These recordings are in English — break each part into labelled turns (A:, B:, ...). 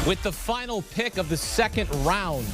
A: With the final pick of the second round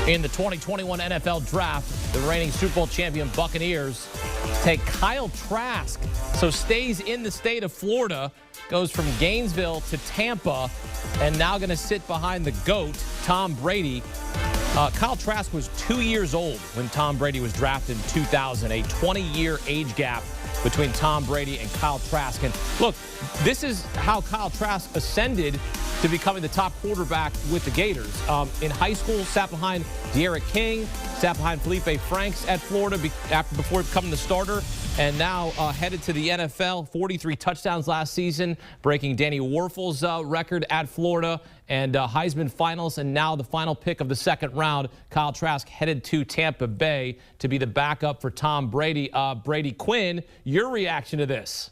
A: in the 2021 NFL Draft, the reigning Super Bowl champion Buccaneers take Kyle Trask. So stays in the state of Florida, goes from Gainesville to Tampa, and now going to sit behind the GOAT, Tom Brady. Kyle Trask was 2 years old when Tom Brady was drafted in 2000, a 20-year age gap between Tom Brady and Kyle Trask. And look, this is how Kyle Trask ascended to becoming the top quarterback with the Gators. In high school, sat behind De'Aaron King, sat behind Felipe Franks at Florida before becoming the starter, and now headed to the NFL. 43 touchdowns last season, breaking Danny Warfel's record at Florida, and Heisman finals, and now the final pick of the second round. Kyle Trask headed to Tampa Bay to be the backup for Tom Brady. Brady Quinn, your reaction to this?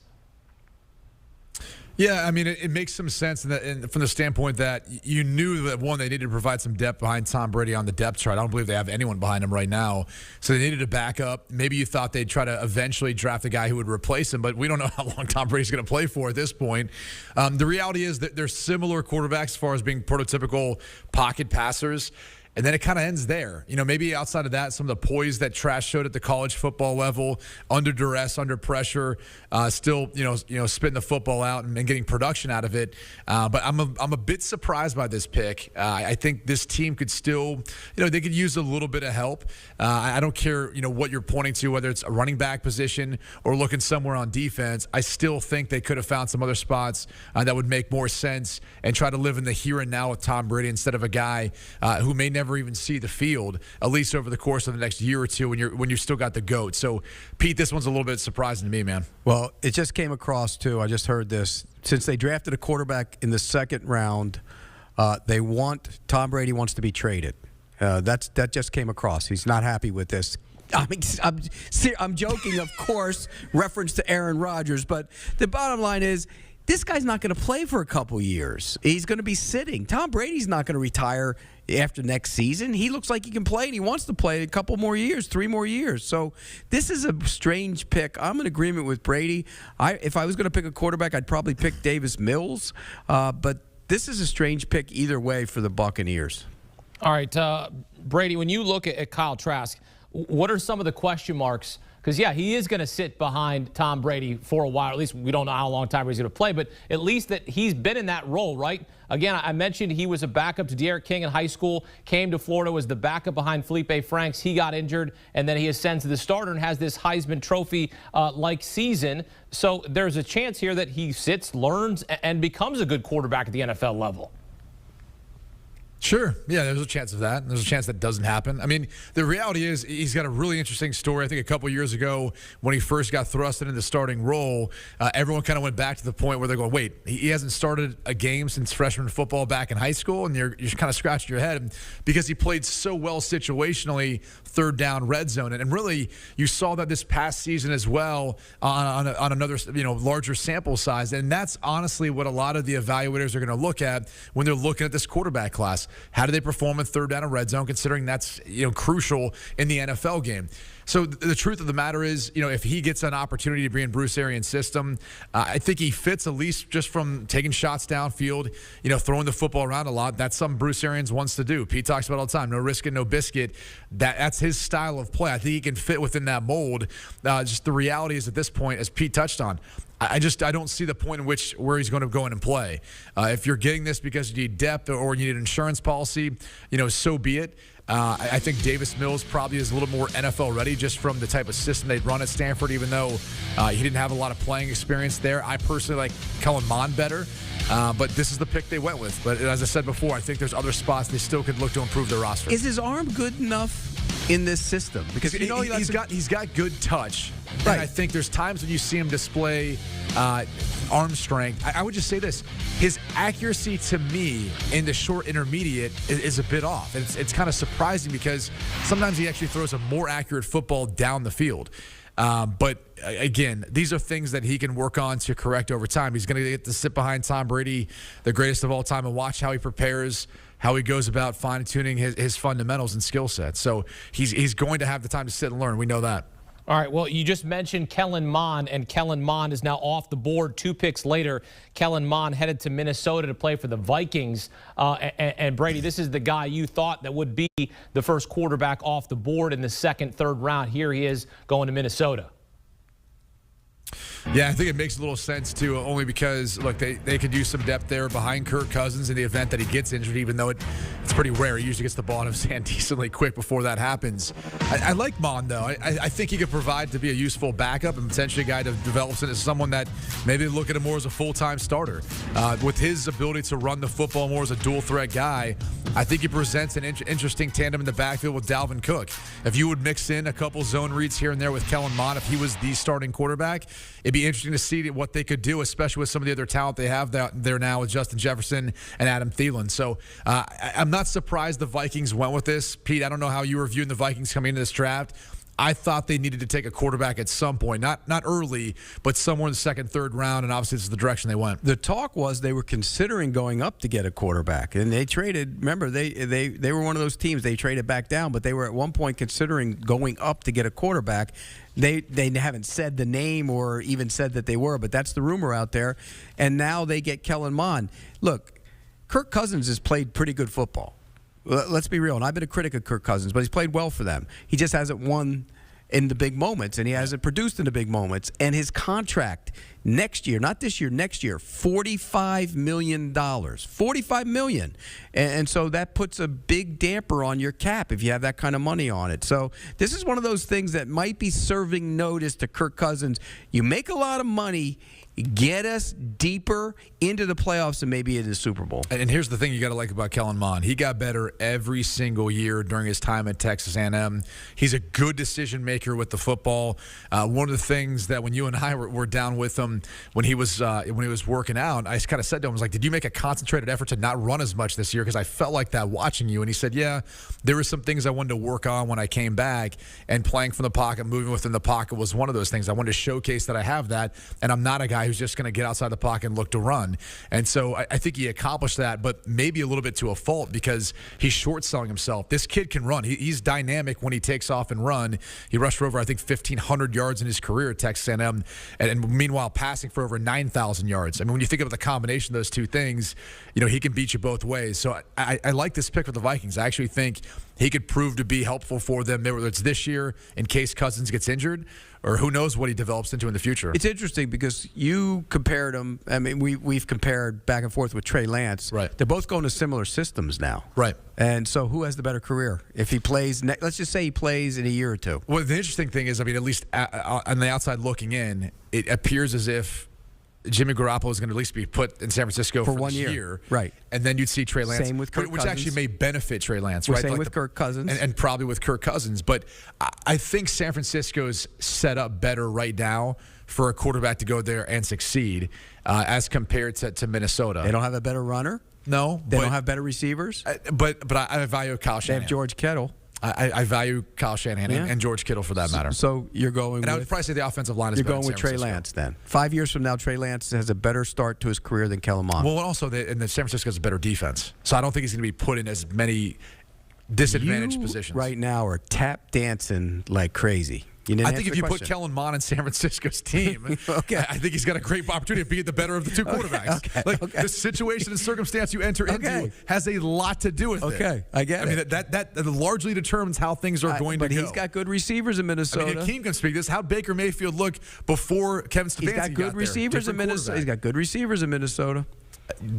B: Yeah, I mean, it makes some sense from the standpoint that you knew that, one, they needed to provide some depth behind Tom Brady on the depth chart. I don't believe they have anyone behind him right now. So they needed a backup. Maybe you thought they'd try to eventually draft a guy who would replace him, but we don't know how long Tom Brady's going to play for at this point. The reality is that they're similar quarterbacks as far as being prototypical pocket passers. And then it kind of ends there. You know, maybe outside of that, some of the poise that Trask showed at the college football level, under duress, under pressure, still, you know, spitting the football out and getting production out of it. But I'm a bit surprised by this pick. I think this team could still, you know, they could use a little bit of help. I don't care, you know, what you're pointing to, whether it's a running back position or looking somewhere on defense. I still think they could have found some other spots that would make more sense and try to live in the here and now with Tom Brady instead of a guy who may never even see the field, at least over the course of the next year or two when you've still got the GOAT. So, Pete, this one's a little bit surprising to me, man.
C: Well, it just came across, too. I just heard this. Since they drafted a quarterback in the second round, Tom Brady wants to be traded. That just came across. He's not happy with this. I'm joking, of course, reference to Aaron Rodgers, but the bottom line is, this guy's not going to play for a couple years. He's going to be sitting. Tom Brady's not going to retire after next season. He looks like he can play, and he wants to play a couple more years, 3 more years. So this is a strange pick. I'm in agreement with Brady. If I was going to pick a quarterback, I'd probably pick Davis Mills. But this is a strange pick either way for the Buccaneers.
A: All right, Brady, when you look at Kyle Trask, what are some of the question marks? Because, yeah, he is going to sit behind Tom Brady for a while. At least we don't know how long Tom Brady's going to play, but at least that he's been in that role, right? Again, I mentioned he was a backup to De'Aaron King in high school, came to Florida, was the backup behind Felipe Franks. He got injured, and then he ascends to the starter and has this Heisman Trophy-like season. So there's a chance here that he sits, learns, and becomes a good quarterback at the NFL level.
B: Sure. Yeah, there's a chance of that. There's a chance that doesn't happen. I mean, the reality is he's got a really interesting story. I think a couple years ago when he first got thrust into the starting role, everyone kind of went back to the point where they're going, wait, he hasn't started a game since freshman football back in high school? And you're kind of scratching your head because he played so well situationally, third down, red zone. And really, you saw that this past season as well on another, larger sample size. And that's honestly what a lot of the evaluators are going to look at when they're looking at this quarterback class. How do they perform in third down and red zone, considering that's crucial in the NFL game? So the truth of the matter is, if he gets an opportunity to be in Bruce Arians' system, I think he fits at least just from taking shots downfield, throwing the football around a lot. That's something Bruce Arians wants to do. Pete talks about all the time, no risk and no biscuit. That's his style of play. I think he can fit within that mold. Just the reality is at this point, as Pete touched on, I don't see the point in where he's going to go in and play. If you're getting this because you need depth or you need an insurance policy, so be it. I think Davis Mills probably is a little more NFL ready just from the type of system they'd run at Stanford, even though he didn't have a lot of playing experience there. I personally like Kellen Mond better, but this is the pick they went with. But as I said before, I think there's other spots they still could look to improve their roster.
C: Is his arm good enough in this system? Because
B: he's got good touch.
C: Right.
B: And I think there's times when you see him display arm strength. I would just say this. His accuracy to me in the short intermediate is a bit off. It's kind of surprising because sometimes he actually throws a more accurate football down the field. But again, these are things that he can work on to correct over time. He's going to get to sit behind Tom Brady, the greatest of all time, and watch how he prepares, how he goes about fine-tuning his fundamentals and skill sets. So he's going to have the time to sit and learn. We know that.
A: All right, well, you just mentioned Kellen Mond, and Kellen Mond is now off the board. 2 picks later, Kellen Mond headed to Minnesota to play for the Vikings. And Brady, this is the guy you thought that would be the first quarterback off the board in the second, third round. Here he is going to Minnesota.
B: Yeah, I think it makes a little sense, too, only because, look, they could use some depth there behind Kirk Cousins in the event that he gets injured, even though it's pretty rare. He usually gets the ball in his hand decently quick before that happens. I like Mond, though. I think he could provide to be a useful backup and potentially a guy that develops into someone that maybe look at him more as a full-time starter. With his ability to run the football more as a dual-threat guy, I think he presents an interesting tandem in the backfield with Dalvin Cook. If you would mix in a couple zone reads here and there with Kellen Mond, if he was the starting quarterback, it'd be interesting to see what they could do, especially with some of the other talent they have there now with Justin Jefferson and Adam Thielen. So I'm not surprised the Vikings went with this. Pete, I don't know how you were viewing the Vikings coming into this draft. I thought they needed to take a quarterback at some point, not early, but somewhere in the second, third round, and obviously this is the direction they went.
C: The talk was they were considering going up to get a quarterback, and they traded. Remember, they were one of those teams. They traded back down, but they were at one point considering going up to get a quarterback. They haven't said the name or even said that they were, but that's the rumor out there. And now they get Kellen Mond. Look, Kirk Cousins has played pretty good football. Let's be real, and I've been a critic of Kirk Cousins, but he's played well for them. He just hasn't won in the big moments, and he hasn't produced in the big moments. And his contract next year, not this year, next year, $45 million. $45 million. And so that puts a big damper on your cap if you have that kind of money on it. So this is one of those things that might be serving notice to Kirk Cousins. You make a lot of money, get us deeper into the playoffs and maybe into the Super Bowl.
B: And here's the thing you got to like about Kellen Mond. He got better every single year during his time at Texas A&M. He's a good decision maker with the football. One of the things that when you and I were down with him when he was working out, I kind of said to him, I was like, did you make a concentrated effort to not run as much this year? Because I felt like that watching you. And he said, yeah, there were some things I wanted to work on when I came back, and playing from the pocket, moving within the pocket was one of those things. I wanted to showcase that I have that, and I'm not a guy who's just going to get outside the pocket and look to run. And so I think he accomplished that, but maybe a little bit to a fault because he's short-selling himself. This kid can run. He's dynamic when he takes off and run. He rushed for over, I think, 1,500 yards in his career at Texas A&M, and meanwhile passing for over 9,000 yards. I mean, when you think of the combination of those two things, you know, he can beat you both ways. So I like this pick for the Vikings. I actually think he could prove to be helpful for them, whether it's this year in case Cousins gets injured, or who knows what he develops into in the future.
C: It's interesting because you compared him. I mean, we've compared back and forth with Trey Lance.
B: Right.
C: They're both going to similar systems now.
B: Right.
C: And so who has the better career? If he plays, let's just say he plays in a year or two.
B: Well, the interesting thing is, I mean, at least on the outside looking in, it appears as if Jimmy Garoppolo is going to at least be put in San Francisco for
C: 1
B: year.
C: Right.
B: And then you'd see Trey Lance.
C: Same with Kirk
B: which
C: Cousins.
B: actually may benefit Trey Lance, right?
C: Same with Kirk Cousins.
B: And probably with Kirk Cousins. But I think San Francisco's set up better right now for a quarterback to go there and succeed as compared to Minnesota.
C: They don't have a better runner.
B: No.
C: They don't have better receivers.
B: But I value Kyle Shanahan.
C: They have George Kittle.
B: I value Kyle Shanahan and George Kittle for that matter.
C: So you're going
B: and I would probably say the offensive line is
C: you're
B: better
C: going
B: than
C: with
B: San
C: Trey
B: Francisco.
C: Lance then. 5 years from now, Trey Lance has a better start to his career than Kellen Mond.
B: Well, and also, and San Francisco has a better defense. So I don't think he's going to be put in as many disadvantaged positions.
C: Right now are tap dancing like crazy.
B: I think if you put Kellen Mond in San Francisco's team,
C: okay.
B: I think he's got a great opportunity of being the better of the two quarterbacks. The situation and circumstance you enter into has a lot to do with it.
C: Okay, I get it.
B: I mean, that largely determines how things are going to go.
C: But he's got good receivers in Minnesota.
B: I mean, Akeem can speak this. How'd Baker Mayfield look before Kevin Stefanski
C: He's got good receivers in Minnesota. He's got good receivers in Minnesota.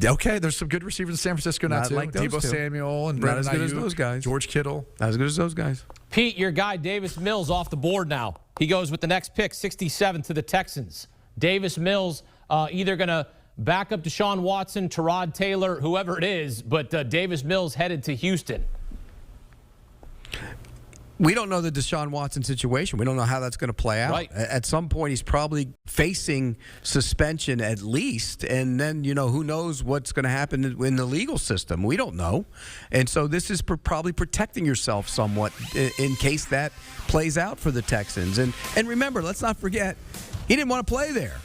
B: Okay, there's some good receivers in San Francisco now, too.
C: Like
B: Deebo Samuel and Brandon
C: Not as good
B: Ayuk,
C: as those guys.
B: George Kittle.
C: Not as good as those guys.
A: Pete, your guy Davis Mills off the board now. He goes with the next pick, 67, to the Texans. Davis Mills either going to back up Deshaun Watson, Tyrod Taylor, whoever it is, but Davis Mills headed to Houston.
C: We don't know the Deshaun Watson situation. We don't know how that's going to play out.
A: Right.
C: At some point, he's probably facing suspension at least, and then, you know, who knows what's going to happen in the legal system. We don't know. And so this is probably protecting yourself somewhat in case that plays out for the Texans. And remember, let's not forget, he didn't want to play there.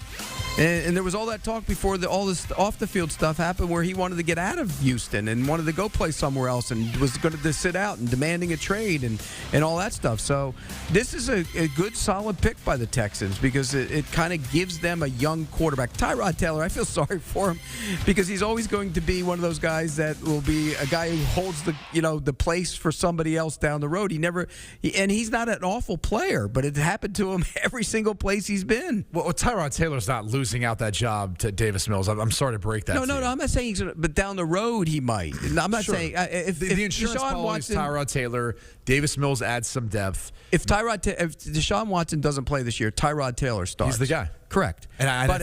C: And there was all that talk before all this off-the-field stuff happened where he wanted to get out of Houston and wanted to go play somewhere else and was going to sit out and demanding a trade and all that stuff. So this is a good, solid pick by the Texans because it kind of gives them a young quarterback. Tyrod Taylor, I feel sorry for him because he's always going to be one of those guys that will be a guy who holds the place for somebody else down the road. And he's not an awful player, but it happened to him every single place he's been.
B: Well, Tyrod Taylor's not losing out that job to Davis Mills. I'm sorry to break that.
C: No, I'm not saying he's going to, but down the road he might. I'm not saying if
B: the insurance
C: Deshaun
B: policy
C: Watson,
B: Tyrod Taylor, Davis Mills adds some depth.
C: If Deshaun Watson doesn't play this year, Tyrod Taylor starts.
B: He's the guy.
C: Correct.
B: But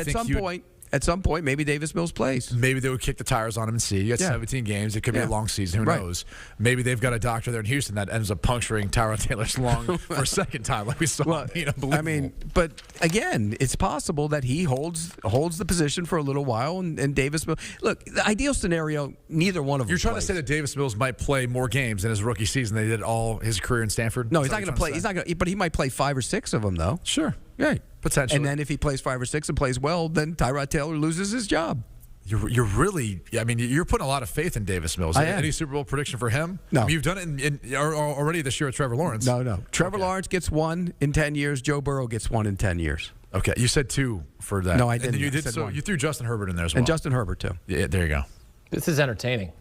C: at some point, maybe Davis Mills plays.
B: Maybe they would kick the tires on him and see. You got 17 games. It could be a long season. Who knows? Maybe they've got a doctor there in Houston that ends up puncturing Tyrod Taylor's lung for a second time, like we saw.
C: Well, I mean, but again, it's possible that he holds the position for a little while, and Davis Mills. Look, the ideal scenario, neither one of them.
B: You're trying
C: plays.
B: to say that Davis Mills might play more games in his rookie season than he did all his career in Stanford?
C: No, he's not going to play. He's not going to. But he might play 5 or 6 of them, though.
B: Sure.
C: Right.
B: Potentially.
C: And then if he plays 5 or 6 and plays well, then Tyrod Taylor loses his job.
B: You're really, I mean, you're putting a lot of faith in Davis Mills.
C: I am.
B: Any Super Bowl prediction for him?
C: No.
B: I mean, you've done it already this year with Trevor Lawrence.
C: No. Trevor Lawrence gets 1 in 10 years. Joe Burrow gets 1 in 10 years.
B: Okay, you said 2 for that.
C: No, I didn't.
B: And you
C: I
B: did
C: said
B: so.
C: 1.
B: You threw Justin Herbert in there as well.
C: And Justin Herbert too.
B: Yeah, there you go.
A: This is entertaining.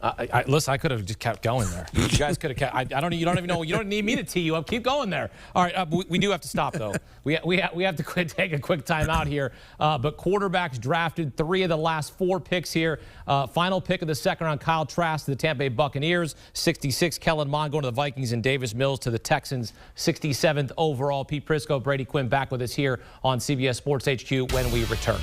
A: Listen, I could have just kept going there. You guys could have kept. I don't. You don't even know. You don't need me to tee you up. Keep going there. All right. We do have to stop though. We have to take a quick time out here. But quarterbacks drafted 3 of the last 4 picks here. Final pick of the second round: Kyle Trask to the Tampa Bay Buccaneers. 66. Kellen Mond going to the Vikings, and Davis Mills to the Texans. 67th overall. Pete Prisco, Brady Quinn back with us here on CBS Sports HQ when we return.